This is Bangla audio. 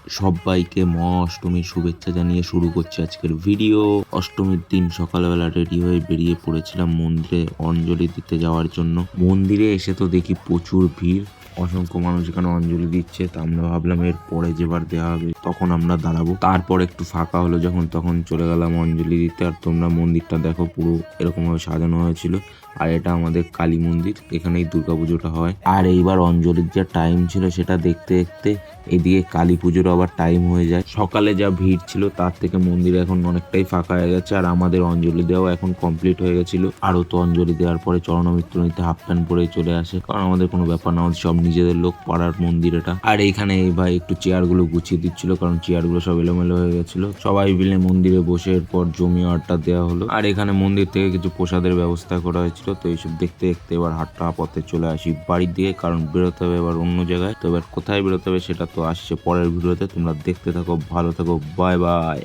সবাইকে অষ্টমীর শুভেচ্ছা জানিয়ে শুরু করছি আজকের ভিডিও। অষ্টমীর দিন সকালবেলা রেডি হয়ে বেরিয়ে পড়েছিলাম মন্দিরে অঞ্জলি দিতে যাওয়ার জন্য। মন্দিরে এসে তো দেখি প্রচুর ভিড়, অসংখ্য মানুষ এখানে অঞ্জলি দিচ্ছে। তা আমরা ভাবলাম এর পরে যেবার দেওয়া হবে তখন আমরা দাঁড়াবো। তারপর একটু ফাঁকা হলো যখন, তখন চলে গেলাম অঞ্জলি দিতে। আর তোমরা মন্দিরটা দেখো, পুরো এরকম ভাবে সাজানো হয়েছিল। আর এটা আমাদের কালী মন্দির, এখানেই দুর্গাপুজোটা হয়। আর এইবার অঞ্জলির যা টাইম ছিল সেটা দেখতে দেখতে এদিকে কালী পুজোর আবার টাইম হয়ে যায়। সকালে যা ভিড় ছিল তার থেকে মন্দির এখন অনেকটাই ফাঁকা হয়ে গেছে। আর আমাদের অঞ্জলি দেওয়া এখন কমপ্লিট হয়ে গেছিল। আরও তো অঞ্জলি দেওয়ার পরে চরণামৃত্যু নিতে হাফ প্যান্ট পরে চলে আসে, কারণ আমাদের কোনো ব্যাপার না, আমাদের সব নিজেদের লোক, পাড়ার মন্দির এটা। আর এইখানে এই ভাই একটু চেয়ার গুলো গুছিয়ে দিচ্ছিল, কারণ চেয়ার গুলো সব এলোমেলো হয়ে গেছিল। সবাই মিলে মন্দিরে বসে এরপর জমিয়ে আড্ডা দেওয়া হলো। আর এখানে মন্দির থেকে কিছু প্রসাদের ব্যবস্থা করা হয়েছিল। তো এইসব দেখতে দেখতে এবার হাঁটা পথে চলে আসি বাড়ির দিকে, কারণ বেরোতে হবে এবার অন্য জায়গায়। তো এবার কোথায় বেরোতে হবে সেটা তো আসছে পরের ভিডিওতে, তোমরা দেখতে থাকো, ভালো থাকো, বাই বাই।